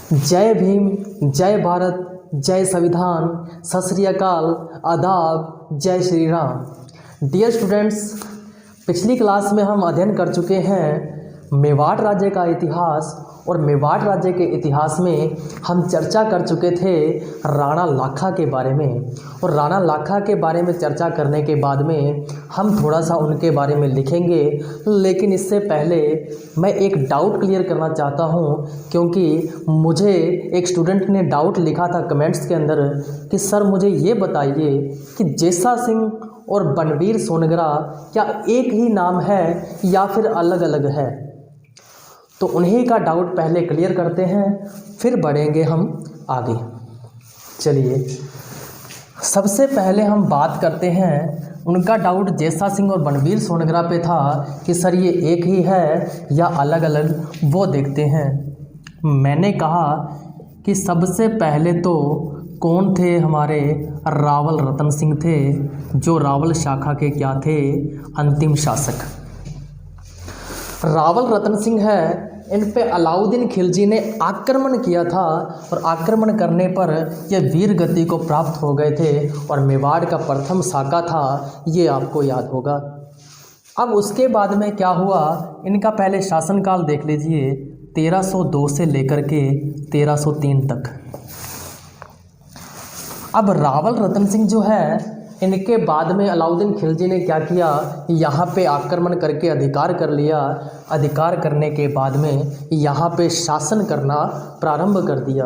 जय भीम, जय भारत, जय संविधान, सत श्री अकाल, आदाब, जय श्री राम। डियर स्टूडेंट्स, पिछली क्लास में हम अध्ययन कर चुके हैं मेवाड़ राज्य का इतिहास और मेवाड़ राज्य के इतिहास में हम चर्चा कर चुके थे राणा लाखा के बारे में। और राणा लाखा के बारे में चर्चा करने के बाद में हम थोड़ा सा उनके बारे में लिखेंगे, लेकिन इससे पहले मैं एक डाउट क्लियर करना चाहता हूं, क्योंकि मुझे एक स्टूडेंट ने डाउट लिखा था कमेंट्स के अंदर कि सर मुझे ये बताइए कि जेसा सिंह और बनवीर सोनगरा क्या एक ही नाम है या फिर अलग अलग है। तो उन्हीं का डाउट पहले क्लियर करते हैं, फिर बढ़ेंगे हम आगे। चलिए, सबसे पहले हम बात करते हैं, उनका डाउट जेसा सिंह और बनवीर सोनगरा पे था कि सर ये एक ही है या अलग अलग, वो देखते हैं। मैंने कहा कि सबसे पहले तो कौन थे, हमारे रावल रतन सिंह थे, जो रावल शाखा के क्या थे, अंतिम शासक। रावल रतन सिंह है, इन पे अलाउद्दीन खिलजी ने आक्रमण किया था और आक्रमण करने पर ये वीर गति को प्राप्त हो गए थे और मेवाड़ का प्रथम शाखा था, ये आपको याद होगा। अब उसके बाद में क्या हुआ, इनका पहले शासनकाल देख लीजिए, 1302 से लेकर के 1303 तक। अब रावल रतन सिंह जो है, इनके बाद में अलाउद्दीन खिलजी ने क्या किया, यहाँ पे आक्रमण करके अधिकार कर लिया। अधिकार करने के बाद में यहाँ पे शासन करना प्रारंभ कर दिया।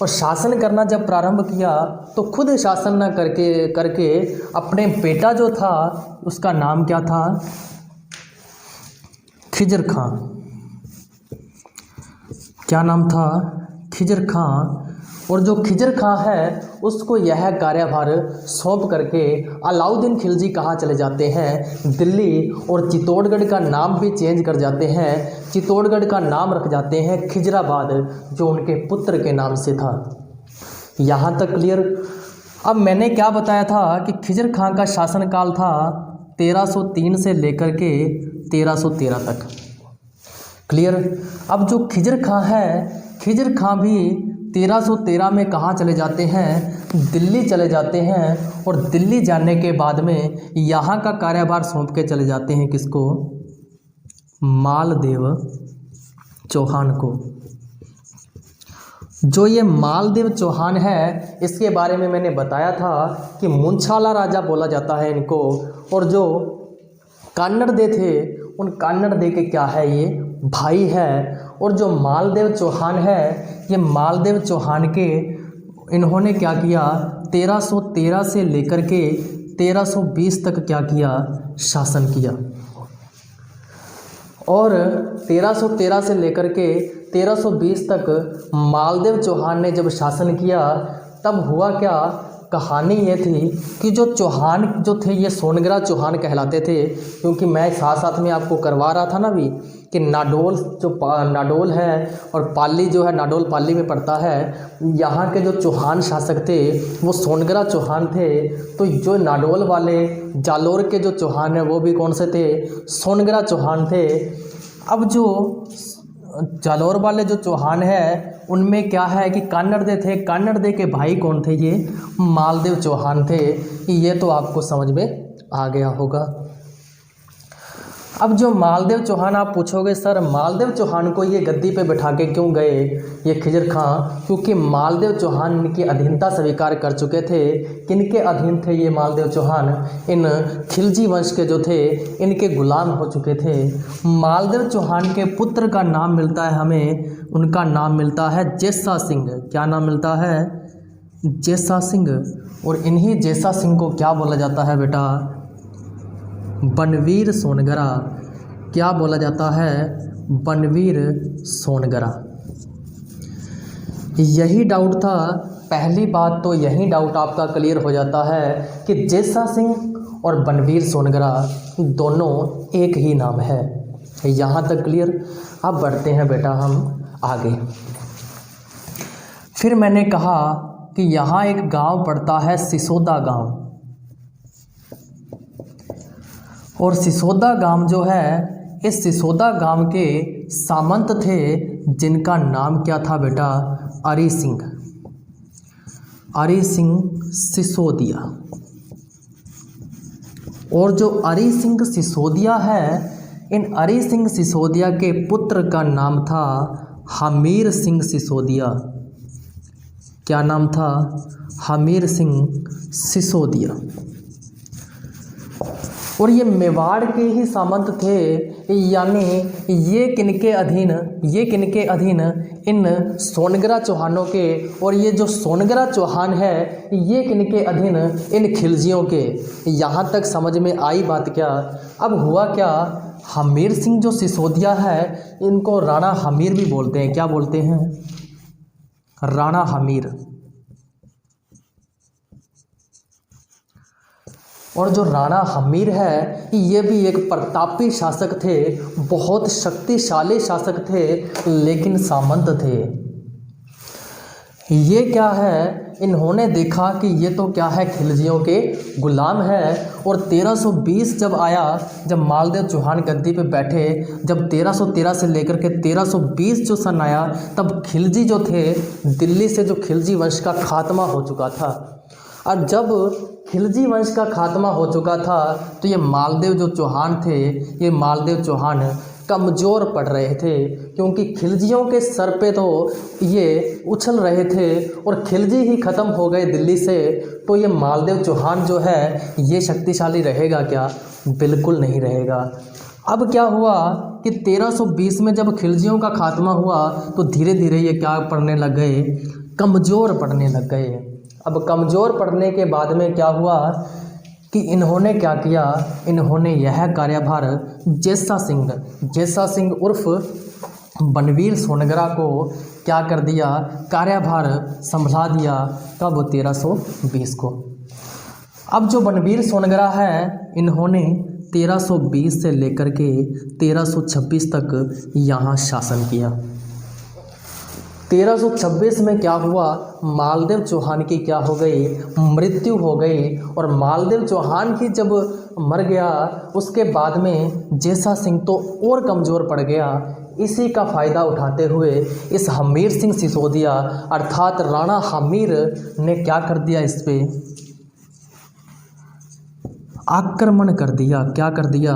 और शासन करना जब प्रारंभ किया तो खुद शासन न करके अपने बेटा जो था, उसका नाम क्या था, खिजर खां। क्या नाम था, खिजर खां। और जो खिजर खां है, उसको यह कार्यभार सौंप करके अलाउद्दीन खिलजी कहाँ चले जाते हैं, दिल्ली। और चित्तौड़गढ़ का नाम भी चेंज कर जाते हैं, चित्तौड़गढ़ का नाम रख जाते हैं खिजराबाद, जो उनके पुत्र के नाम से था। यहाँ तक क्लियर। अब मैंने क्या बताया था कि खिजर खां का शासनकाल था 1303 से लेकर के 1313 तक। क्लियर। अब जो खिजर खां है, खिजर खां भी 1313 में कहाँ चले जाते हैं, दिल्ली चले जाते हैं। और दिल्ली जाने के बाद में यहाँ का कार्यभार सौंप के चले जाते हैं किसको, मालदेव चौहान को। जो ये मालदेव चौहान है, इसके बारे में मैंने बताया था कि मुंछाला राजा बोला जाता है इनको। और जो कान्नड़दे थे, उन कान्नड़दे के क्या है, ये भाई है। और जो मालदेव चौहान है, ये मालदेव चौहान के इन्होंने क्या किया, 1313 से लेकर के 1320 तक क्या किया, शासन किया। और 1313 से लेकर के 1320 तक मालदेव चौहान ने जब शासन किया, तब हुआ क्या, कहानी ये थी कि जो चौहान जो थे, ये सोनगरा चौहान कहलाते थे। क्योंकि मैं साथ साथ में आपको करवा रहा था ना भी कि नाडोल जो नाडोल है और पाली जो है, नाडोल पाली में पड़ता है। यहाँ के जो चौहान शासक थे वो सोनगरा चौहान थे। तो जो नाडोल वाले जालोर के जो चौहान है, वो भी कौन से थे, सोनगरा चौहान थे। अब जो जालोर वाले जो चौहान है, उनमें क्या है कि कान्नड़दे थे। कान्नड़दे के भाई कौन थे, ये मालदेव चौहान थे। ये तो आपको समझ में आ गया होगा। अब जो मालदेव चौहान, आप पूछोगे सर मालदेव चौहान को ये गद्दी पे बैठा के क्यों गए ये खिजर खां, क्योंकि मालदेव चौहान इनकी अधीनता स्वीकार कर चुके थे। किनके अधीन थे ये मालदेव चौहान, इन खिलजी वंश के जो थे, इनके गुलाम हो चुके थे। मालदेव चौहान के पुत्र का नाम मिलता है हमें, उनका नाम मिलता है जेसा सिंह। क्या नाम मिलता है, जेसा सिंह। और इन्हीं जेसा सिंह को क्या बोला जाता है बेटा, बनवीर सोनगरा। क्या बोला जाता है, बनवीर सोनगरा। यही डाउट था। पहली बात तो यही डाउट आपका क्लियर हो जाता है कि जेसा सिंह और बनवीर सोनगरा दोनों एक ही नाम है। यहाँ तक क्लियर। अब बढ़ते हैं बेटा हम आगे। फिर मैंने कहा कि यहाँ एक गांव पड़ता है सिसोदा गांव। और सिसोदा गांव जो है, इस सिसोदा गांव के सामंत थे जिनका नाम क्या था बेटा, अरी सिंह सिसोदिया। और जो अरी सिंह सिसोदिया है, इन अरी सिंह सिसोदिया के पुत्र का नाम था हमीर सिंह सिसोदिया। क्या नाम था, हमीर सिंह सिसोदिया। और ये मेवाड़ के ही सामंत थे, यानी ये किनके अधीन इन सोनगरा चौहानों के। और ये जो सोनगरा चौहान है ये किनके अधीन, इन खिलजियों के। यहाँ तक समझ में आई बात क्या। अब हुआ क्या, हमीर सिंह जो सिसोदिया है इनको राणा हमीर भी बोलते हैं। क्या बोलते हैं, राणा हमीर। और जो राणा हमीर है ये भी एक प्रतापी शासक थे, बहुत शक्तिशाली शासक थे, लेकिन सामंत थे। ये क्या है, इन्होंने देखा कि ये तो क्या है, खिलजियों के गुलाम है। और 1320 जब आया, जब मालदेव चौहान गद्दी पे बैठे, जब 1313 से लेकर के 1320 जो सन आया, तब खिलजी जो थे, दिल्ली से जो खिलजी वंश का खात्मा हो चुका था। और जब खिलजी वंश का खात्मा हो चुका था तो ये मालदेव जो चौहान थे, ये मालदेव चौहान कमज़ोर पड़ रहे थे, क्योंकि खिलजियों के सर पे तो ये उछल रहे थे और खिलजी ही ख़त्म हो गए दिल्ली से। तो ये मालदेव चौहान जो है ये शक्तिशाली रहेगा क्या, बिल्कुल नहीं रहेगा। अब क्या हुआ कि 1320 में जब खिलजियों का खात्मा हुआ तो धीरे धीरे ये क्या पड़ने लग गए, कमज़ोर पड़ने लग गए। अब कमज़ोर पड़ने के बाद में क्या हुआ कि इन्होंने क्या किया, इन्होंने यह कार्यभार जेसा सिंह उर्फ बनवीर सोनगरा को क्या कर दिया, कार्यभार संभला दिया। कब, 1320 को। अब जो बनवीर सोनगरा है इन्होंने 1320 से लेकर के 1326 तक यहाँ शासन किया। 1326 में क्या हुआ, मालदेव चौहान की क्या हो गई, मृत्यु हो गई। और मालदेव चौहान की जब मर गया उसके बाद में जेसा सिंह तो और कमज़ोर पड़ गया। इसी का फ़ायदा उठाते हुए इस हमीर सिंह सिसोदिया अर्थात राणा हमीर ने क्या कर दिया, इस पे आक्रमण कर दिया। क्या कर दिया,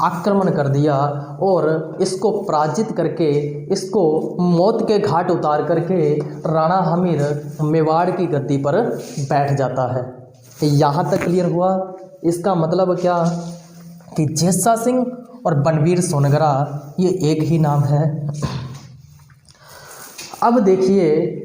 आक्रमण कर दिया। और इसको पराजित करके, इसको मौत के घाट उतार करके राणा हमीर मेवाड़ की गद्दी पर बैठ जाता है। यहाँ तक क्लियर हुआ। इसका मतलब क्या कि जेसा सिंह और बनवीर सोनगरा ये एक ही नाम है। अब देखिए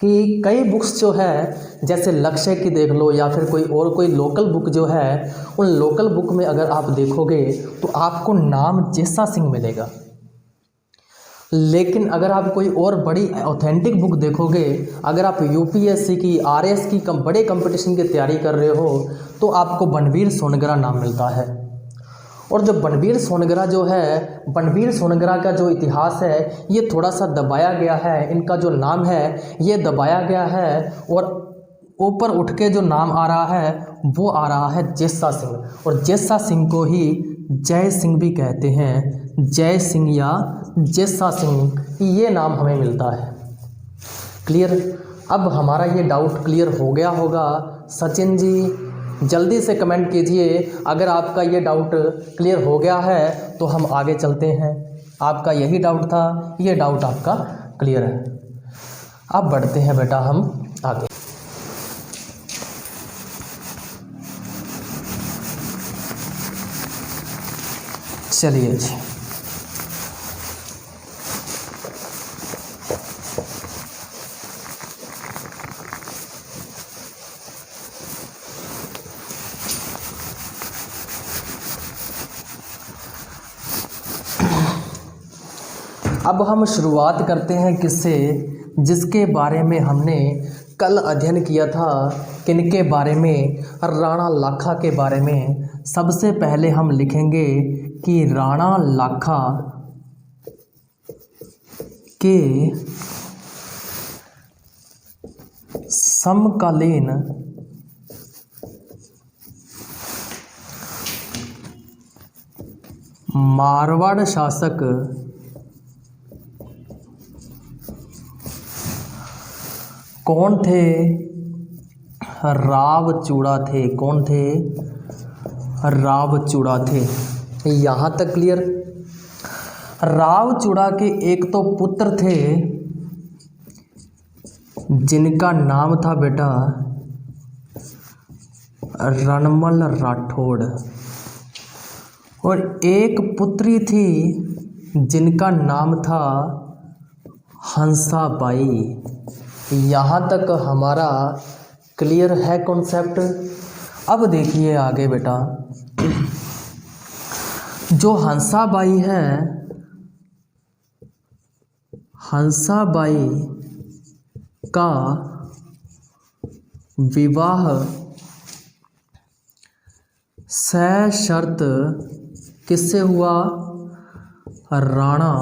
कि कई बुक्स जो है, जैसे लक्ष्य की देख लो या फिर कोई लोकल बुक जो है, उन लोकल बुक में अगर आप देखोगे तो आपको नाम जेसा सिंह मिलेगा। लेकिन अगर आप कोई और बड़ी ऑथेंटिक बुक देखोगे, अगर आप यूपीएससी की, आरएस की बड़े कंपटीशन की तैयारी कर रहे हो, तो आपको बनवीर सोनगरा नाम मिलता है। और जो बनवीर सोनगरा जो है, बनवीर सोनगरा का जो इतिहास है ये थोड़ा सा दबाया गया है। इनका जो नाम है ये दबाया गया है और ऊपर उठ के जो नाम आ रहा है वो आ रहा है जेसा सिंह। और जेसा सिंह को ही जय सिंह भी कहते हैं। जय सिंह या जेसा सिंह ये नाम हमें मिलता है। क्लियर। अब हमारा ये डाउट क्लियर हो गया होगा। सचिन जी जल्दी से कमेंट कीजिए अगर आपका ये डाउट क्लियर हो गया है तो हम आगे चलते हैं। आपका यही डाउट था, ये डाउट आपका क्लियर है। अब बढ़ते हैं बेटा हम आगे। चलिए जी, अब हम शुरुआत करते हैं किससे, जिसके बारे में हमने कल अध्ययन किया था। किनके बारे में, राणा लाखा के बारे में। सबसे पहले हम लिखेंगे कि राणा लाखा के समकालीन मारवाड़ शासक कौन थे? रावचूड़ा थे। कौन थे? रावचूड़ा थे। यहाँ तक क्लियर। रावचूड़ा के एक तो पुत्र थे जिनका नाम था बेटा रणमल राठौड़, और एक पुत्री थी जिनका नाम था हंसाबाई। यहाँ तक हमारा क्लियर है कॉन्सेप्ट। अब देखिए आगे बेटा, जो हंसाबाई है, हंसाबाई का विवाह सशर्त किससे हुआ? राणा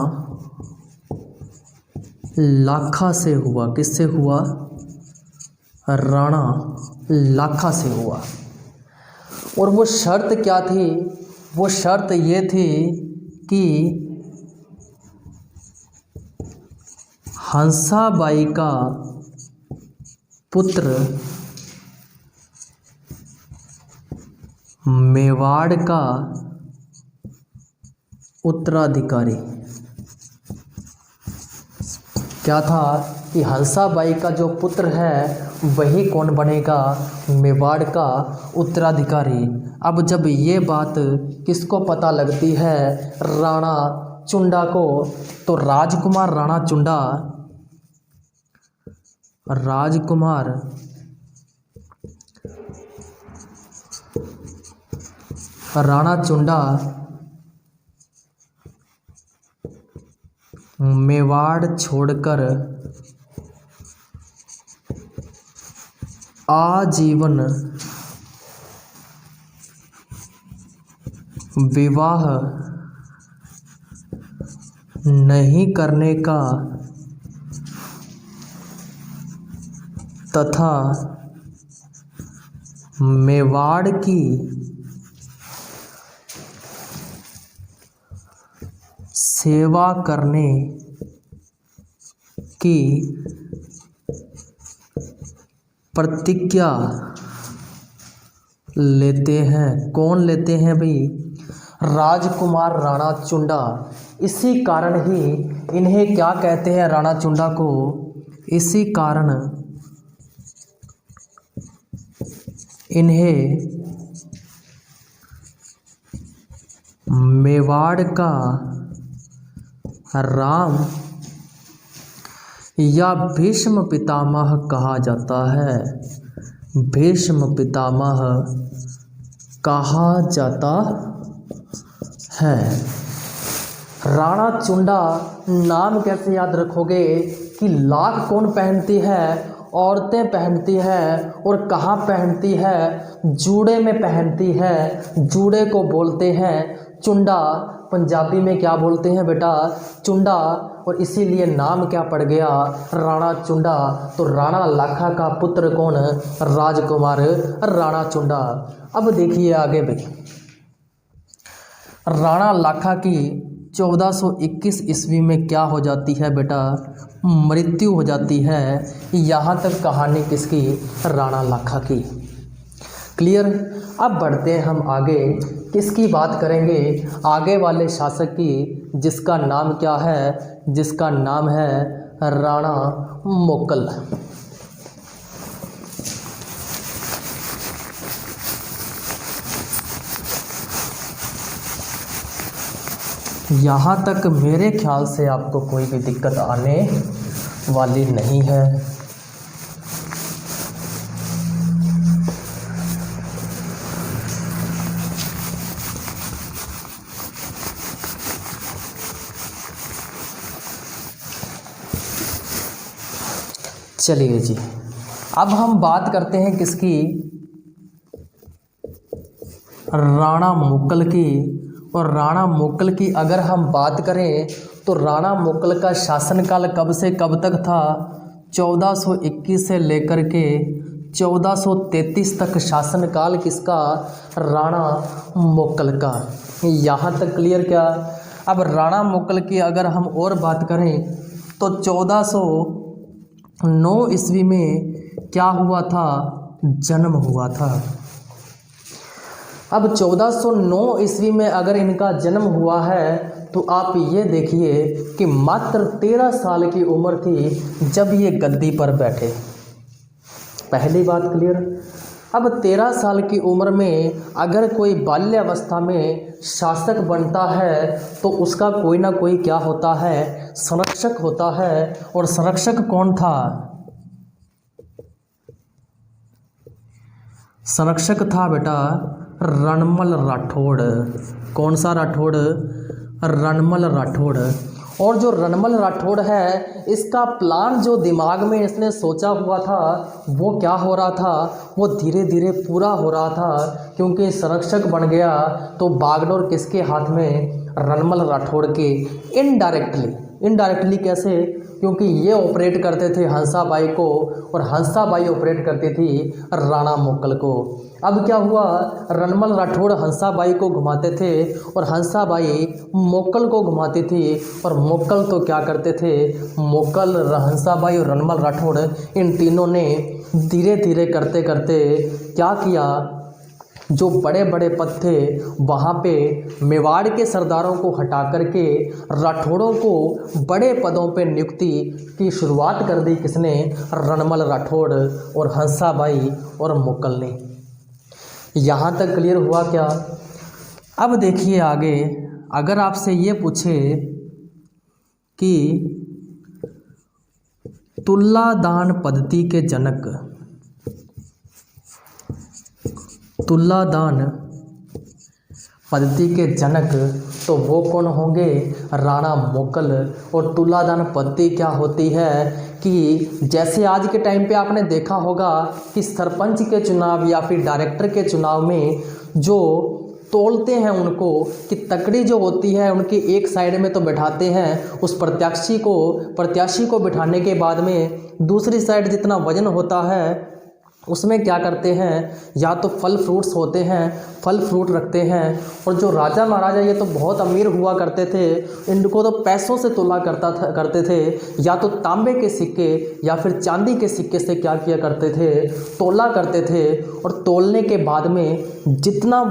लाखा से हुआ। किससे हुआ? राणा लाखा से हुआ। और वो शर्त क्या थी? वो शर्त ये थी कि हंसाबाई का पुत्र मेवाड़ का उत्तराधिकारी। क्या था कि हंसाबाई का जो पुत्र है वही कौन बनेगा? मेवाड़ का उत्तराधिकारी। अब जब ये बात किसको पता लगती है? राणा चुंडा को। तो राजकुमार राणा चुंडा, राजकुमार राणा चुंडा मेवाड़ छोड़कर आजीवन विवाह नहीं करने का तथा मेवाड़ की सेवा करने की प्रतिज्ञा लेते हैं। कौन लेते हैं भाई? राजकुमार राणा चुंडा। इसी कारण ही इन्हें क्या कहते हैं? राणा चुंडा को। इसी कारण इन्हें मेवाड़ का राम या भीष्म पितामह कहा जाता है। भीष्म पितामह कहा जाता है। राणा चुंडा नाम कैसे याद रखोगे कि लाख कौन पहनती है? औरतें पहनती है। और कहाँ पहनती है? जूड़े में पहनती है। जूड़े को बोलते हैं चुंडा। पंजाबी में क्या बोलते हैं बेटा? चुंडा। और इसीलिए नाम क्या पड़ गया? राणा चुंडा। तो राणा लाखा का पुत्र कौन? राजकुमार राणा चुंडा। अब देखिए आगे भाई, राणा लाखा की 1421 ईस्वी में क्या हो जाती है बेटा? मृत्यु हो जाती है। यहाँ तक कहानी किसकी? राणा लाखा की। क्लियर। अब बढ़ते हैं हम आगे। किसकी बात करेंगे? आगे वाले शासक की, जिसका नाम क्या है? जिसका नाम है राणा मोकल। यहाँ तक मेरे ख्याल से आपको कोई भी दिक्कत आने वाली नहीं है। चलिए जी, अब हम बात करते हैं किसकी? राणा मोकल की। और राणा मोकल की अगर हम बात करें तो राणा मोकल का शासनकाल कब से कब तक था? 1421 से लेकर के 1433 तक शासनकाल किसका? राणा मोकल का। यहाँ तक क्लियर क्या? अब राणा मोकल की अगर हम और बात करें तो 9 ईस्वी में क्या हुआ था, जन्म हुआ था। अब 1409 ईस्वी में अगर इनका जन्म हुआ है तो आप ये देखिए कि मात्र 13 साल की उम्र थी जब ये गद्दी पर बैठे। पहली बात क्लियर। अब 13 साल की उम्र में अगर कोई बाल्यावस्था में शासक बनता है तो उसका कोई ना कोई क्या होता है, संरक्षक होता है। और संरक्षक कौन था, संरक्षक था बेटा रणमल राठौड़। कौन सा राठौड़, रणमल राठौड़। और जो रणमल राठौड़ है, इसका प्लान जो दिमाग में इसने सोचा हुआ था वो क्या हो रहा था, वो धीरे धीरे पूरा हो रहा था। क्योंकि संरक्षक बन गया तो बागडोर किसके हाथ में, रणमल राठौड़ के। इनडायरेक्टली कैसे, क्योंकि ये ऑपरेट करते थे हंसाबाई को और हंसाबाई ऑपरेट करती थी राणा मोकल को। अब क्या हुआ, रणमल राठौड़ हंसाबाई को घुमाते थे और हंसाबाई मोकल को घुमाती थी। और मोकल तो क्या करते थे, मोकल, हंसाबाई और रणमल राठौड़, इन तीनों ने धीरे धीरे करते करते क्या किया, जो बड़े बड़े पद थे वहाँ पे मेवाड़ के सरदारों को हटा करके राठौड़ों को बड़े पदों पे नियुक्ति की शुरुआत कर दी। किसने, रणमल राठौड़ और हंसाबाई और मोकल ने। यहाँ तक क्लियर हुआ क्या। अब देखिए आगे, अगर आपसे ये पूछे कि तुलादान पद्धति के जनक, तुलादान पद्धति के जनक तो वो कौन होंगे, राणा मोकल। और तुलादान पद्धति क्या होती है कि जैसे आज के टाइम पे आपने देखा होगा कि सरपंच के चुनाव या फिर डायरेक्टर के चुनाव में जो तोलते हैं उनको, कि तकड़ी जो होती है उनकी एक साइड में तो बैठाते हैं, उस प्रत्याशी को बिठाने के बाद में दूसरी साइड जितना वजन होता है उसमें क्या करते हैं, या तो फल फ्रूट्स होते हैं, फल फ्रूट रखते हैं। और जो राजा महाराजा ये तो बहुत अमीर हुआ करते थे, इनको तो पैसों से तोला करते थे, या तो तांबे के सिक्के या फिर चांदी के सिक्के से क्या किया करते थे, तोला करते थे। और तोलने के बाद में जितना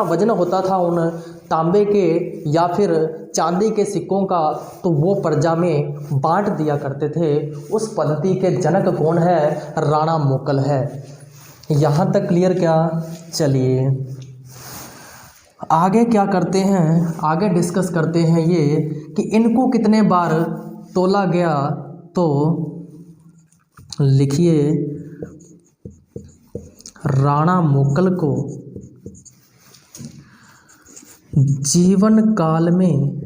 वजन होता था उन तांबे के या फिर चांदी के सिक्कों का, तो वो प्रजा में बांट दिया करते थे। उस पद्धति के जनक कौन है, राणा मोकल है। यहाँ तक क्लियर क्या। चलिए आगे क्या करते हैं, आगे डिस्कस करते हैं ये कि इनको कितने बार तोला गया। तो लिखिए, राणा मोकल को जीवन काल में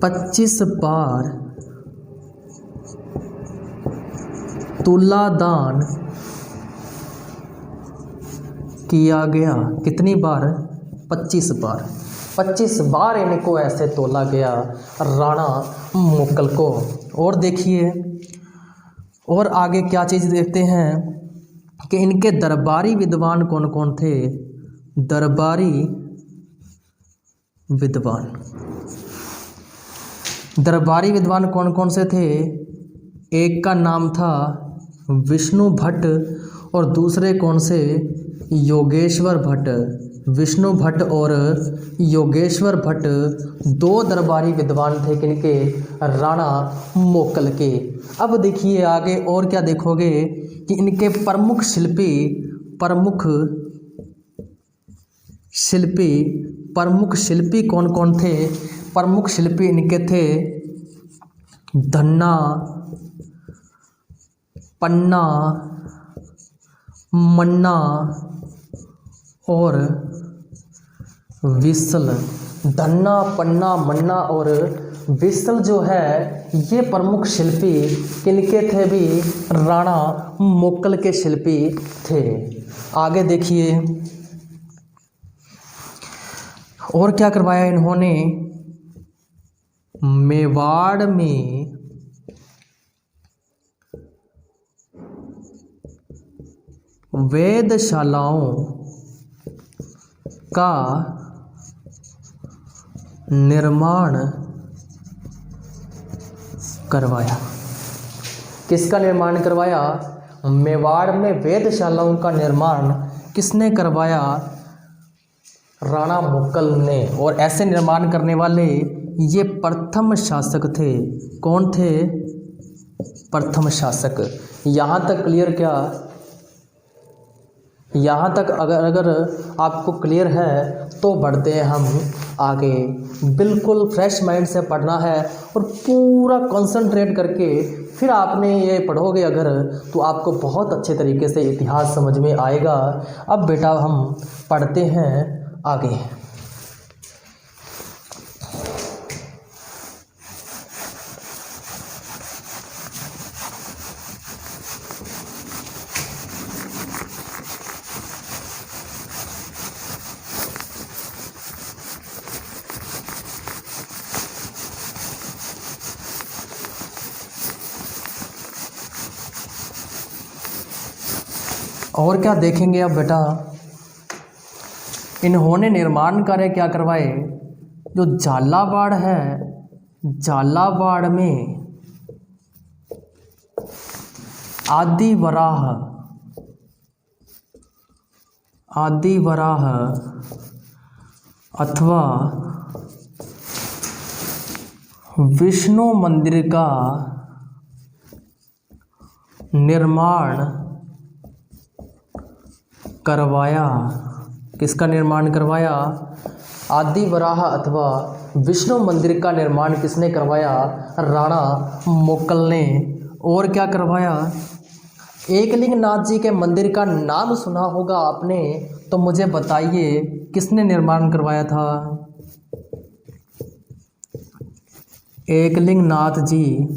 25 बार तुलादान किया गया। कितनी बार, 25 बार। 25 बार इनको ऐसे तोला गया राणा मोकल को। और देखिए, और आगे क्या चीज़ देखते हैं कि इनके दरबारी विद्वान कौन कौन थे। दरबारी विद्वान कौन कौन से थे। एक का नाम था विष्णु भट्ट और दूसरे कौन से, योगेश्वर भट्ट। विष्णु भट्ट और योगेश्वर भट्ट दो दरबारी विद्वान थे किनके, राणा मोकल के। अब देखिए आगे और क्या देखोगे कि इनके प्रमुख शिल्पी कौन कौन थे। प्रमुख शिल्पी इनके थे धन्ना, पन्ना, मन्ना और विसल। धन्ना, पन्ना, मन्ना और विसल जो है ये प्रमुख शिल्पी किनके थे, भी राणा मोकल के शिल्पी थे। आगे देखिए और क्या करवाया इन्होंने, मेवाड़ में वेधशालाओं का निर्माण करवाया। किसका निर्माण करवाया? मेवाड़ में वेधशालाओं का निर्माण किसने करवाया? राणा मुक्कल ने। और ऐसे निर्माण करने वाले ये प्रथम शासक थे। कौन थे? प्रथम शासक। यहाँ तक क्लियर क्या? यहाँ तक अगर आपको क्लियर है तो बढ़ते हैं हम आगे। बिल्कुल फ्रेश माइंड से पढ़ना है और पूरा कंसंट्रेट करके फिर आपने ये पढ़ोगे अगर, तो आपको बहुत अच्छे तरीके से इतिहास समझ में आएगा। अब बेटा हम पढ़ते हैं आगे। और क्या देखेंगे अब बेटा? इन्होंने निर्माण कार्य क्या करवाए? जो झालावाड़ है, झालावाड़ में आदि वराह अथवा विष्णु मंदिर का निर्माण करवाया। किसका निर्माण करवाया? आदि वराह अथवा विष्णु मंदिर का निर्माण किसने करवाया? राणा मुक्कल ने। और क्या करवाया? एकलिंग नाथ जी के मंदिर का नाम सुना होगा आपने, तो मुझे बताइए किसने निर्माण करवाया था? एकलिंग नाथ जी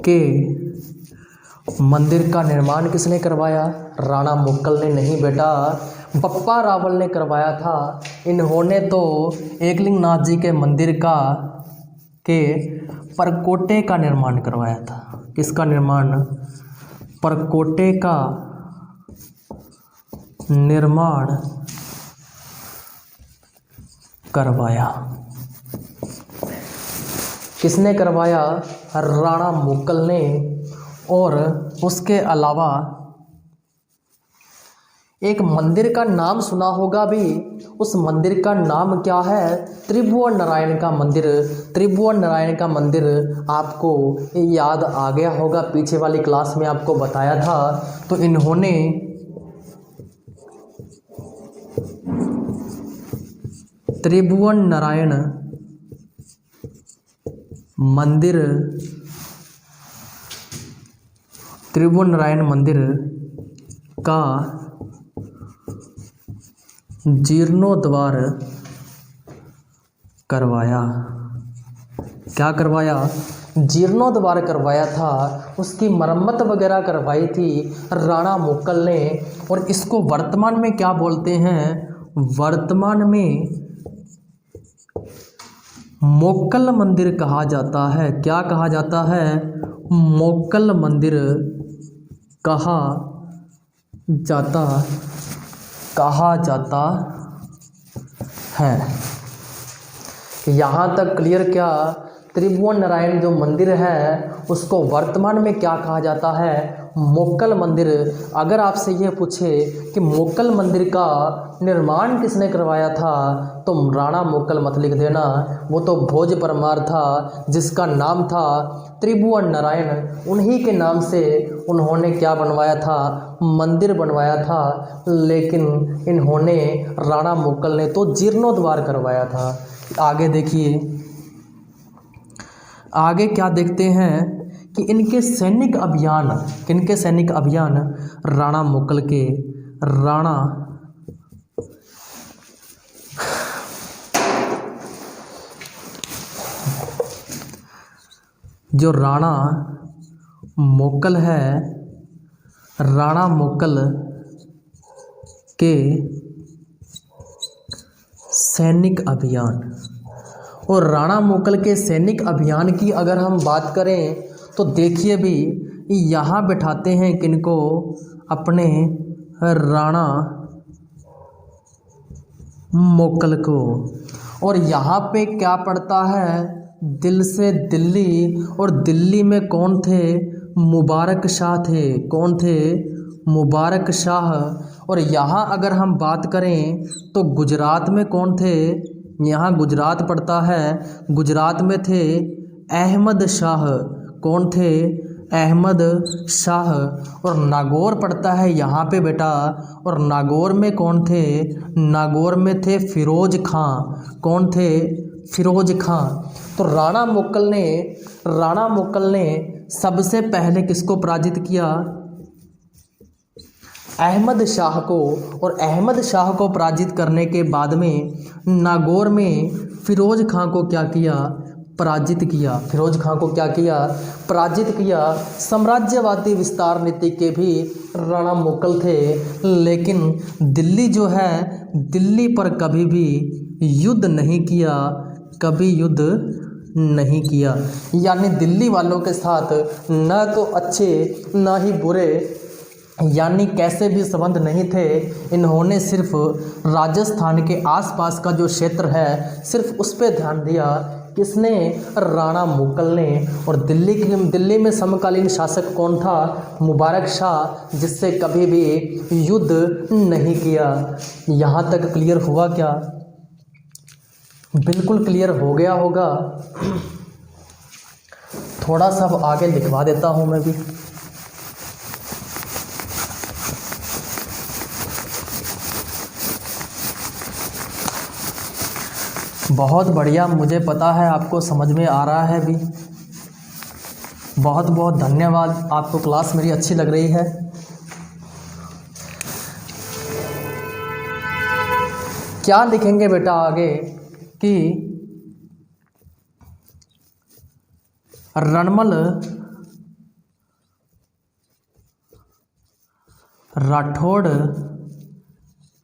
के मंदिर का निर्माण किसने करवाया? राणा मुक्कल ने नहीं बेटा, बप्पा रावल ने करवाया था। इन्होंने तो एकलिंग नाथ जी के मंदिर के परकोटे का निर्माण करवाया था। किसका निर्माण? परकोटे का निर्माण करवाया। किसने करवाया? राणा मुक्कल ने। और उसके अलावा एक मंदिर का नाम सुना होगा भी, उस मंदिर का नाम क्या है? त्रिभुवन नारायण का मंदिर। त्रिभुवन नारायण का मंदिर आपको याद आ गया होगा, पीछे वाली क्लास में आपको बताया था। तो इन्होंने त्रिभुवन नारायण मंदिर, त्रिभुवन नारायण मंदिर का जीर्णोद्धार करवाया। क्या करवाया? जीर्णोद्धार करवाया था। उसकी मरम्मत वगैरह करवाई थी राणा मुक्कल ने। और इसको वर्तमान में क्या बोलते हैं? वर्तमान में मोक्कल मंदिर कहा जाता है। क्या कहा जाता है? मोक्कल मंदिर कहा जाता है। यहाँ तक क्लियर क्या? त्रिभुवन नारायण जो मंदिर है उसको वर्तमान में क्या कहा जाता है? मोक्कल मंदिर। अगर आपसे ये पूछे कि मोक्कल मंदिर का निर्माण किसने करवाया था, तो राणा मुक्कल मत लिख देना, वो तो भोज परमार था जिसका नाम था त्रिभुवन नारायण। उन्हीं के नाम से उन्होंने क्या बनवाया था? मंदिर बनवाया था। लेकिन इन्होंने, राणा मुक्कल ने तो जीर्णोद्धार करवाया था। आगे देखिए, आगे क्या देखते हैं कि इनके सैनिक अभियान, किनके सैनिक अभियान? राणा मुक्कल के। राणा जो राणा मुक्कल है, राणा मुक्कल के सैनिक अभियान। और राणा मुक्कल के सैनिक अभियान की अगर हम बात करें तो देखिए भी, यहाँ बिठाते हैं किनको? अपने राणा मुक्कल को। और यहाँ पे क्या पड़ता है? दिल से दिल्ली, और दिल्ली में कौन थे? मुबारक शाह थे। कौन थे? मुबारक शाह। और यहाँ अगर हम बात करें तो गुजरात में कौन थे? यहाँ गुजरात पड़ता है, गुजरात में थे अहमद शाह। कौन थे? अहमद शाह। और नागौर पड़ता है यहाँ पे बेटा, और नागौर में कौन थे? नागौर में थे फिरोज खां। कौन थे? फिरोज खां। तो राणा मुक्कल ने सबसे पहले किसको पराजित किया? अहमद शाह को। और अहमद शाह को पराजित करने के बाद में नागौर में फिरोज खां को क्या किया? पराजित किया। फिरोज खां को क्या किया? पराजित किया। साम्राज्यवादी विस्तार नीति के भी राणा मुक्कल थे, लेकिन दिल्ली जो है, दिल्ली पर कभी भी युद्ध नहीं किया, कभी युद्ध नहीं किया। यानी दिल्ली वालों के साथ न तो अच्छे न ही बुरे, यानी कैसे भी संबंध नहीं थे। इन्होंने सिर्फ राजस्थान के आसपास का जो क्षेत्र है सिर्फ उस पर ध्यान दिया। किसने? राणा मुक्कल ने। और दिल्ली में समकालीन शासक कौन था? मुबारक शाह, जिससे कभी भी युद्ध नहीं किया। यहाँ तक क्लियर हुआ क्या? बिल्कुल क्लियर हो गया होगा। थोड़ा सा आगे लिखवा देता हूँ मैं भी। बहुत बढ़िया, मुझे पता है आपको समझ में आ रहा है भी। बहुत बहुत धन्यवाद, आपको क्लास मेरी अच्छी लग रही है। क्या लिखेंगे बेटा आगे कि रणमल राठौड़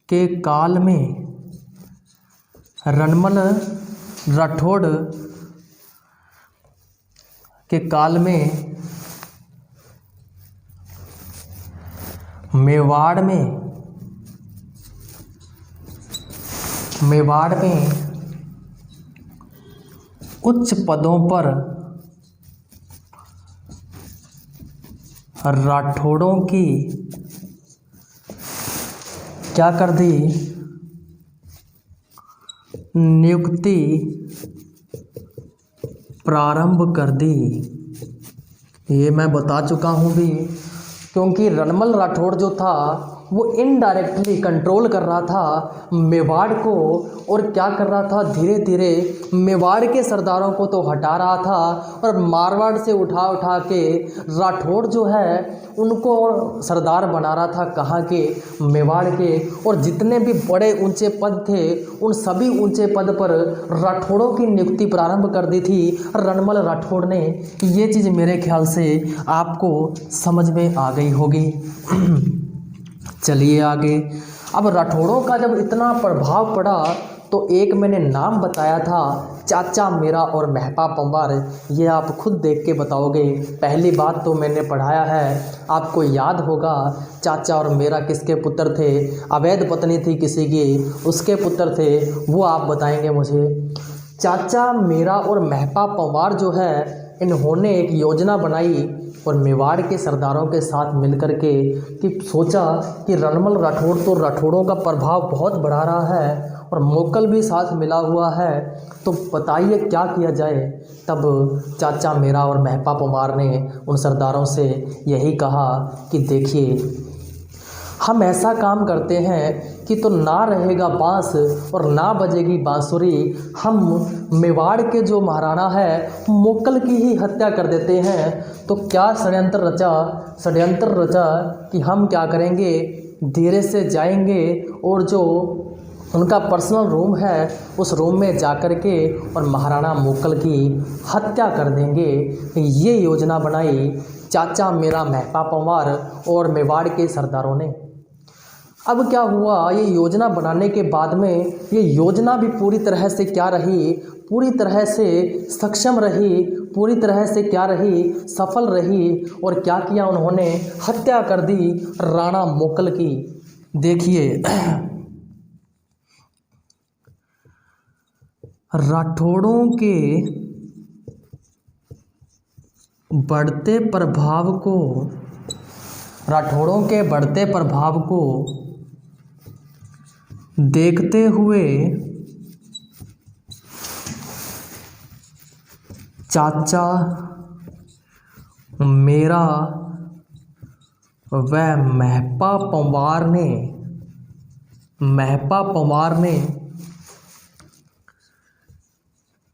के काल में, रणमल राठौड़ के काल में मेवाड़ में उच्च पदों पर राठौड़ों की क्या कर दी? नियुक्ति प्रारंभ कर दी। ये मैं बता चुका हूँ भी, क्योंकि रणमल राठौड़ जो था वो इनडायरेक्टली कंट्रोल कर रहा था मेवाड़ को, और क्या कर रहा था? धीरे धीरे मेवाड़ के सरदारों को तो हटा रहा था और मारवाड़ से उठा उठा के राठौड़ जो है उनको सरदार बना रहा था। कहाँ के? मेवाड़ के। और जितने भी बड़े ऊंचे पद थे उन सभी ऊंचे पद पर राठौड़ों की नियुक्ति प्रारंभ कर दी थी रणमल राठौड़ ने। ये चीज़ मेरे ख्याल से आपको समझ में आ गई होगी। चलिए आगे। अब राठौड़ों का जब इतना प्रभाव पड़ा तो एक मैंने नाम बताया था, चाचा मेरा और महपा पंवार। ये आप खुद देख के बताओगे। पहली बात तो मैंने पढ़ाया है, आपको याद होगा चाचा और मेरा किसके पुत्र थे? अवैध पत्नी थी किसी की, उसके पुत्र थे। वो आप बताएंगे मुझे। चाचा मेरा और महपा पंवार जो है, इन्होंने एक योजना बनाई और मेवाड़ के सरदारों के साथ मिलकर के कि सोचा कि रणमल राठौड़ तो राठौड़ों का प्रभाव बहुत बढ़ा रहा है और मुक्कल भी साथ मिला हुआ है, तो बताइए क्या किया जाए। तब चाचा मेरा और महपा पंवार ने उन सरदारों से यही कहा कि देखिए, हम ऐसा काम करते हैं कि तो ना रहेगा बांस और ना बजेगी बांसुरी। हम मेवाड़ के जो महाराणा है मुक्कल की ही हत्या कर देते हैं। तो क्या षड्यंत्र रचा कि हम क्या करेंगे, धीरे से जाएंगे और जो उनका पर्सनल रूम है उस रूम में जाकर के और महाराणा मुक्कल की हत्या कर देंगे। ये योजना बनाई चाचा मेरा महपा पंवार और मेवाड़ के सरदारों ने। अब क्या हुआ, ये योजना बनाने के बाद में ये योजना भी पूरी तरह से क्या रही, पूरी तरह से सक्षम रही, पूरी तरह से क्या रही, सफल रही। और क्या किया उन्होंने? हत्या कर दी राणा मुक्कल की। देखिए, राठौड़ों के बढ़ते प्रभाव को, राठौड़ों के बढ़ते प्रभाव को देखते हुए चाचा मेरा व महपा पंवार ने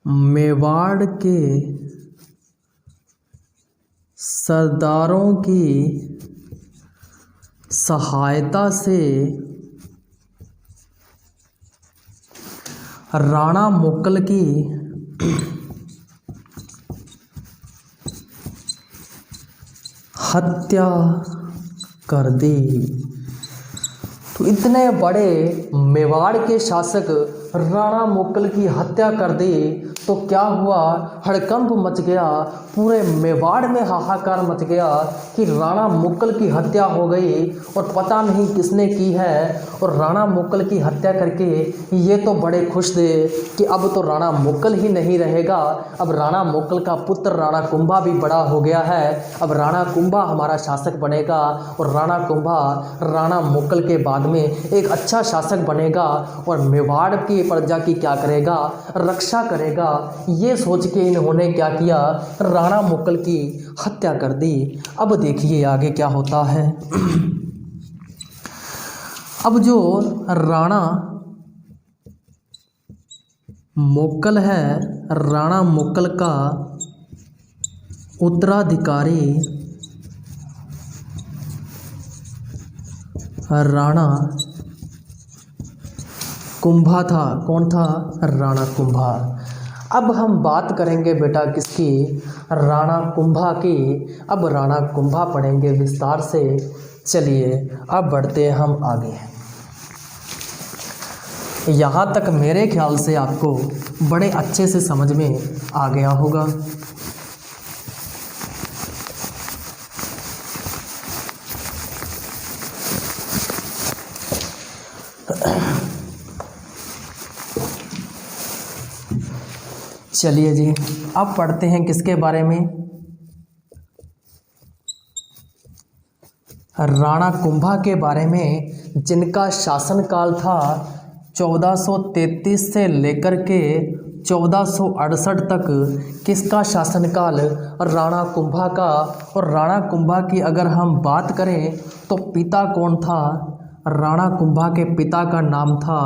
मेवाड़ के सरदारों की सहायता से राणा मुक्कल की हत्या कर दी। तो इतने बड़े मेवाड़ के शासक राणा मुक्कल की हत्या कर दी तो क्या हुआ, हड़कंप मच गया, पूरे मेवाड़ में हाहाकार मच गया कि राणा मुक्कल की हत्या हो गई और पता नहीं किसने की है। और राणा मुक्कल की हत्या करके ये तो बड़े खुश थे कि अब तो राणा मुक्कल ही नहीं रहेगा, अब राणा मुक्कल का पुत्र राणा कुंभा भी बड़ा हो गया है, अब राणा कुंभा हमारा शासक बनेगा और राणा कुंभा राणा मुक्कल के बाद में एक अच्छा शासक बनेगा और मेवाड़ की प्रजा की क्या करेगा, रक्षा करेगा। ये सोच के इन्होंने क्या किया, राणा मुक्कल की हत्या कर दी। अब देखिए आगे क्या होता है। अब जो राणा मुक्कल है, राणा मुक्कल का उत्तराधिकारी राणा कुंभा था। कौन था? राणा कुंभा। अब हम बात करेंगे बेटा किसकी, राणा कुंभा की। अब राणा कुंभा पढ़ेंगे विस्तार से। चलिए अब बढ़ते हैं हम आगे। यहाँ तक मेरे ख्याल से आपको बड़े अच्छे से समझ में आ गया होगा। चलिए जी अब पढ़ते हैं किसके बारे में, राणा कुंभा के बारे में, जिनका शासनकाल था 1433 से लेकर के 1468 तक। किसका शासनकाल? राणा कुंभा का। और राणा कुंभा की अगर हम बात करें तो पिता कौन था? राणा कुंभा के पिता का नाम था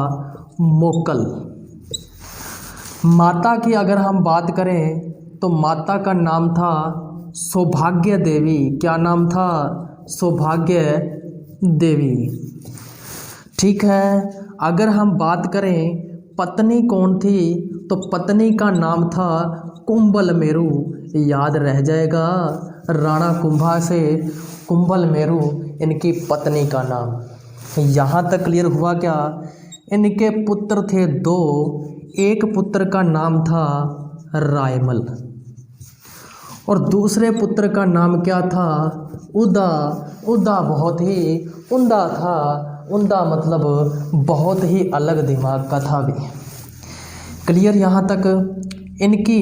मोक्कल। माता की अगर हम बात करें तो माता का नाम था सौभाग्य देवी। क्या नाम था? सौभाग्य देवी। ठीक है। अगर हम बात करें पत्नी कौन थी तो पत्नी का नाम था कुंभल मेरू। याद रह जाएगा, राणा कुंभा से कुंभल मेरू इनकी पत्नी का नाम। यहाँ तक क्लियर हुआ क्या? इनके पुत्र थे दो, एक पुत्र का नाम था रायमल और दूसरे पुत्र का नाम क्या था? उदा। उदा बहुत ही उम्दा था। उम्दा मतलब बहुत ही अलग दिमाग का था भी। क्लियर यहाँ तक? इनकी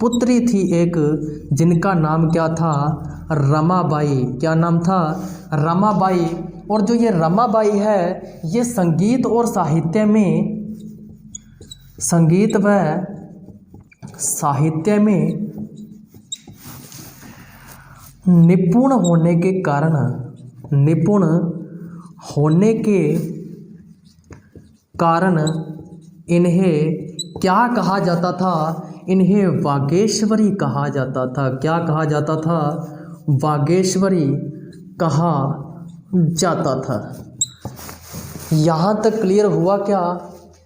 पुत्री थी एक, जिनका नाम क्या था? रमाबाई। क्या नाम था? रमाबाई। और जो ये रमाबाई है ये संगीत और साहित्य में, संगीत व साहित्य में निपुण होने के कारण, निपुण होने के कारण इन्हें क्या कहा जाता था? इन्हें वागेश्वरी कहा जाता था। क्या कहा जाता था? वागेश्वरी कहा जाता था। यहाँ तक क्लियर हुआ क्या?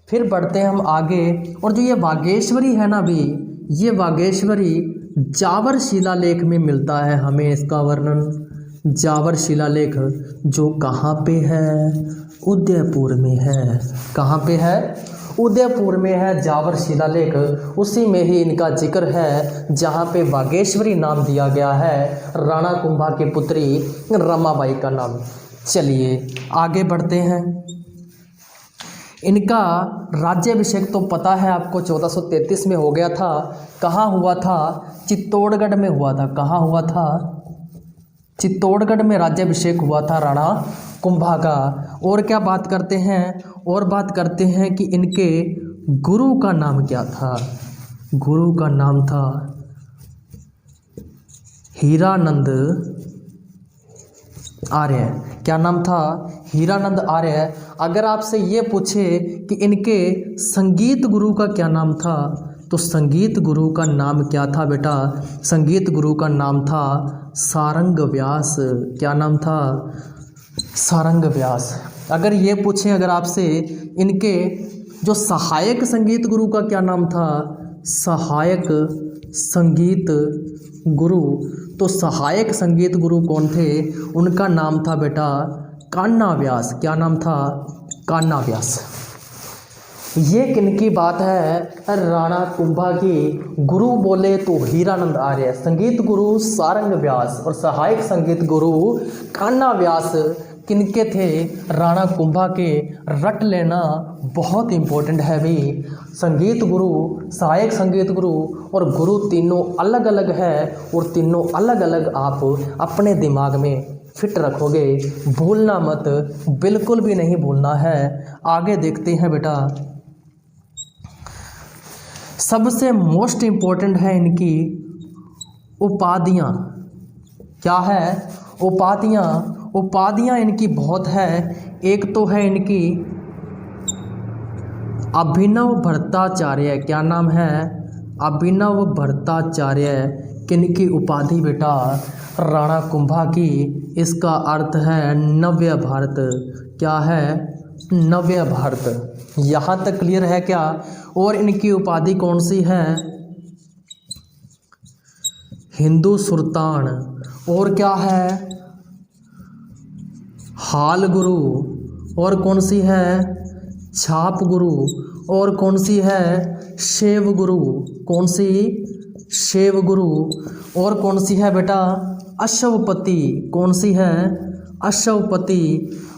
फिर बढ़ते हैं हम आगे। और जो ये वागेश्वरी है ना भी, ये वागेश्वरी जावर शिलालेख में मिलता है हमें इसका वर्णन। जावर शिलालेख जो कहाँ पे है? उदयपुर में है। कहाँ पे है? उदयपुर में है जावर शिलालेख। उसी में ही इनका जिक्र है जहाँ पे वागेश्वरी नाम दिया गया है राणा कुंभा की पुत्री रमाबाई का नाम। चलिए आगे बढ़ते हैं। इनका राज्याभिषेक तो पता है आपको 1433 में हो गया था। कहाँ हुआ था? चित्तौड़गढ़ में हुआ था। कहाँ हुआ था? चित्तौड़गढ़ में राज्याभिषेक हुआ था राणा कुंभा का। और क्या बात करते हैं? और बात करते हैं कि इनके गुरु का नाम क्या था? गुरु का नाम था हीरानंद आर्य। क्या नाम था? हीरानंद आर्य। अगर आपसे ये पूछे कि इनके संगीत गुरु का क्या नाम था, तो संगीत गुरु का नाम क्या था बेटा? संगीत गुरु का नाम था सारंग व्यास। क्या नाम था? सारंग व्यास। अगर ये पूछें अगर आपसे इनके जो सहायक संगीत गुरु का क्या नाम था? सहायक संगीत गुरु। तो सहायक संगीत गुरु कौन थे? उनका नाम था बेटा कान्हा व्यास। क्या नाम था? कान्हा व्यास। ये किनकी बात है? राणा कुंभा की। गुरु बोले तो हीरानंद आर्य, संगीत गुरु सारंग व्यास और सहायक संगीत गुरु कान्हा व्यास किनके थे? राणा कुंभा के। रट लेना बहुत इम्पोर्टेंट है भाई। संगीत गुरु, सहायक संगीत गुरु और गुरु तीनों अलग अलग है और तीनों अलग अलग आप अपने दिमाग में फिट रखोगे। भूलना मत, बिल्कुल भी नहीं भूलना है। आगे देखते हैं बेटा। सबसे मोस्ट इम्पोर्टेंट है इनकी उपाधियाँ। क्या है? उपाधियाँ। उपाधियाँ इनकी बहुत है। एक तो है इनकी अभिनव भट्टाचार्य। क्या नाम है? अभिनव भट्टाचार्य। किनकी उपाधि बेटा? राणा कुंभा की। इसका अर्थ है नव्य भारत। क्या है? नव्य भारत। यहाँ तक क्लियर है क्या? और इनकी उपाधि कौन सी है? हिंदू सुल्तान। और क्या है? हाल गुरु। और कौन सी है? छाप गुरु। और कौन सी है? शैव गुरु। कौन सी? शैव गुरु। और कौन सी है बेटा? अश्वपति। कौन सी है? अश्वपति।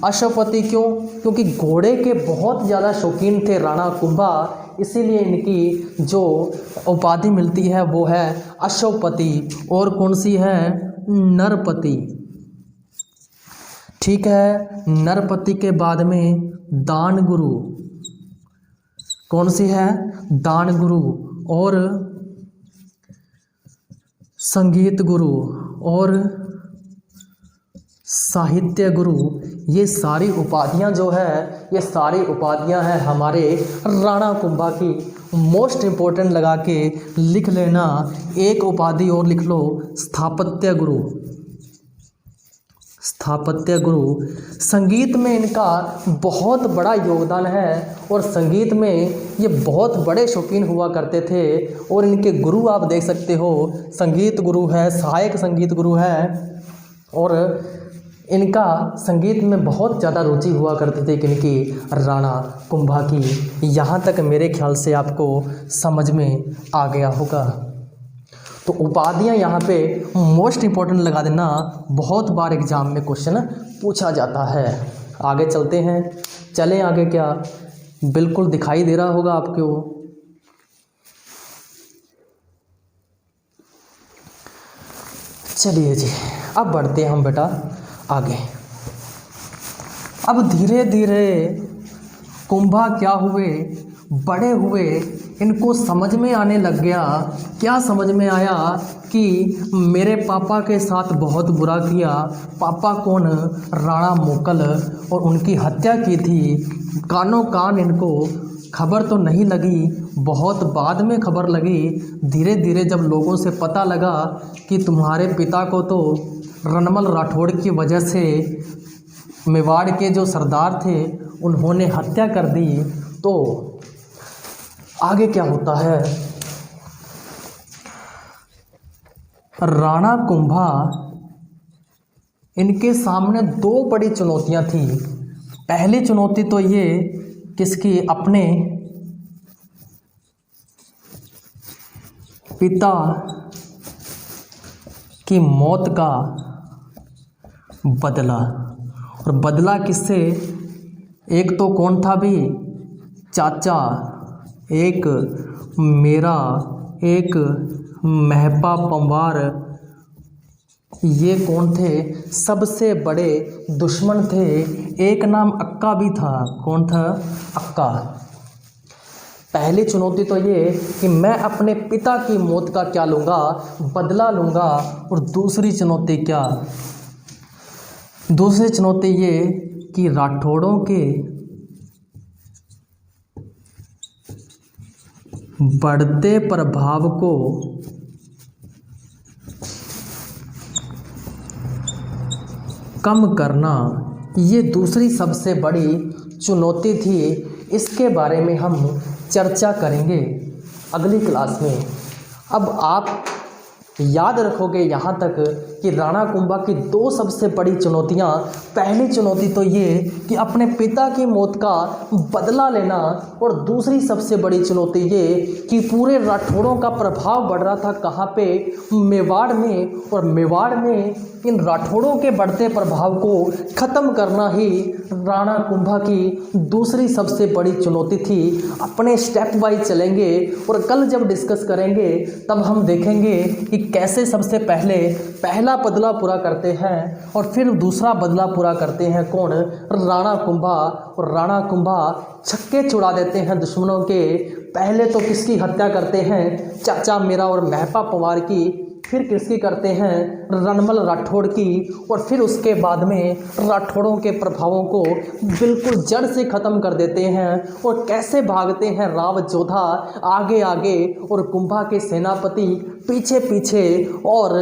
अश्वपति क्यों? क्योंकि घोड़े के बहुत ज़्यादा शौकीन थे राणा कुंभा, इसीलिए इनकी जो उपाधि मिलती है वो है अश्वपति। और कौन सी है? नरपति। ठीक है। नरपति के बाद में दान गुरु। कौन सी है? दान गुरु। और संगीत गुरु और साहित्य गुरु। ये सारी उपाधियां जो है, ये सारी उपाधियां हैं हमारे राणा कुंभा की। मोस्ट इम्पोर्टेंट लगा के लिख लेना। एक उपाधि और लिख लो, स्थापत्य गुरु। स्थापत्य गुरु। संगीत में इनका बहुत बड़ा योगदान है और संगीत में ये बहुत बड़े शौकीन हुआ करते थे। और इनके गुरु आप देख सकते हो, संगीत गुरु है, सहायक संगीत गुरु है और इनका संगीत में बहुत ज़्यादा रुचि हुआ करती थी किनकी? राणा कुंभा की। यहाँ तक मेरे ख्याल से आपको समझ में आ गया होगा। तो उपाधियाँ यहाँ पे मोस्ट इम्पोर्टेंट लगा देना, बहुत बार एग्जाम में क्वेश्चन पूछा जाता है। आगे चलते हैं। चलें आगे। क्या बिल्कुल दिखाई दे रहा होगा आपको? चलिए जी, अब बढ़ते हैं हम बेटा आगे। अब धीरे धीरे कुंभा क्या हुए? बड़े हुए। इनको समझ में आने लग गया। क्या समझ में आया? कि मेरे पापा के साथ बहुत बुरा किया। पापा कौन? राणा मोकल, और उनकी हत्या की थी। कानों कान इनको खबर तो नहीं लगी, बहुत बाद में खबर लगी। धीरे धीरे जब लोगों से पता लगा कि तुम्हारे पिता को तो रणमल राठौड़ की वजह से मेवाड़ के जो सरदार थे उन्होंने हत्या कर दी, तो आगे क्या होता है? राणा कुंभा, इनके सामने दो बड़ी चुनौतियां थी। पहली चुनौती तो ये किसकी? अपने पिता की मौत का बदला। और बदला किससे? एक तो कौन था भी? चाचा, एक मेरा, एक महपा पंवार, ये कौन थे? सबसे बड़े दुश्मन थे। एक नाम अक्का भी था। कौन था? अक्का। पहली चुनौती तो ये कि मैं अपने पिता की मौत का क्या लूँगा? बदला लूँगा। और दूसरी चुनौती क्या? दूसरी चुनौती ये कि राठौड़ों के बढ़ते प्रभाव को कम करना। ये दूसरी सबसे बड़ी चुनौती थी। इसके बारे में हम चर्चा करेंगे अगली क्लास में। अब आप याद रखोगे यहाँ तक कि राणा कुंभा की दो सबसे बड़ी चुनौतियाँ, पहली चुनौती तो ये कि अपने पिता की मौत का बदला लेना, और दूसरी सबसे बड़ी चुनौती ये कि पूरे राठौड़ों का प्रभाव बढ़ रहा था कहाँ पे? मेवाड़ में। और मेवाड़ में इन राठौड़ों के बढ़ते प्रभाव को ख़त्म करना ही राणा कुंभा की दूसरी सबसे बड़ी चुनौती थी। अपने स्टेप वाइज चलेंगे और कल जब डिस्कस करेंगे तब हम देखेंगे कि कैसे सबसे पहले पहला बदला पूरा करते हैं और फिर दूसरा बदला पूरा करते हैं। कौन? राणा कुंभा। और राणा कुंभा छक्के छुड़ा देते हैं दुश्मनों के। पहले तो किसकी हत्या करते हैं? चाचा मेरा और महपा पंवार की। फिर किसकी करते हैं? रणमल राठौड़ की। और फिर उसके बाद में राठौड़ों के प्रभावों को बिल्कुल जड़ से ख़त्म कर देते हैं। और कैसे भागते हैं राव जोधा आगे आगे और कुंभा के सेनापति पीछे पीछे, और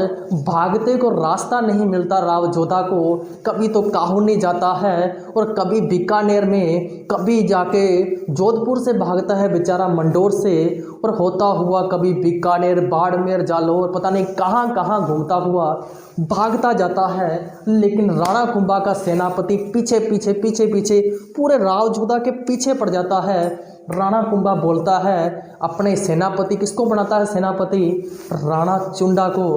भागते को रास्ता नहीं मिलता राव जोधा को। कभी तो काहुनी जाता है और कभी बीकानेर में, कभी जाके जोधपुर से भागता है बेचारा मंडोर से, और होता हुआ कभी बीकानेर, बाड़मेर, जालौर, पता नहीं कहाँ कहाँ घूमता हुआ भागता जाता है। लेकिन राणा कुंभा का सेनापति पीछे पीछे पीछे पीछे पूरे राव जोधा के पीछे पड़ जाता है। राणा कुंभा बोलता है अपने सेनापति, किसको बनाता है सेनापति? राणा चुंडा को,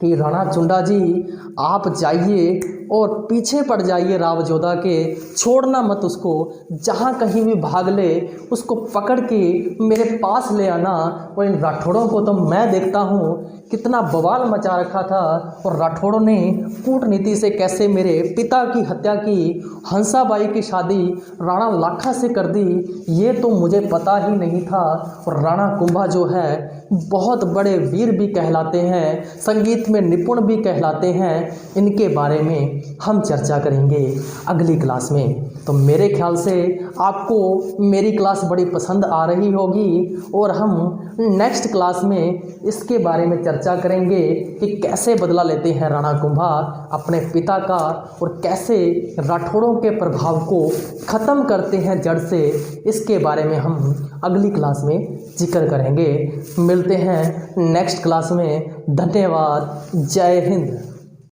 कि राणा चुंडा जी आप जाइए और पीछे पड़ जाइए राव जोधा के, छोड़ना मत उसको। जहाँ कहीं भी भाग ले उसको पकड़ के मेरे पास ले आना। और इन राठौड़ों को तो मैं देखता हूँ कितना बवाल मचा रखा था, और राठौड़ों ने कूटनीति से कैसे मेरे पिता की हत्या की, हंसाबाई की शादी राणा लाखा से कर दी, ये तो मुझे पता ही नहीं था। और राणा कुंभा जो है बहुत बड़े वीर भी कहलाते हैं, संगीत में निपुण भी कहलाते हैं। इनके बारे में हम चर्चा करेंगे अगली क्लास में। तो मेरे ख्याल से आपको मेरी क्लास बड़ी पसंद आ रही होगी, और हम नेक्स्ट क्लास में इसके बारे में चर्चा करेंगे कि कैसे बदला लेते हैं राणा कुंभा अपने पिता का, और कैसे राठौड़ों के प्रभाव को ख़त्म करते हैं जड़ से। इसके बारे में हम अगली क्लास में जिक्र करेंगे। मिलते हैं नेक्स्ट क्लास में। धन्यवाद। जय हिंद।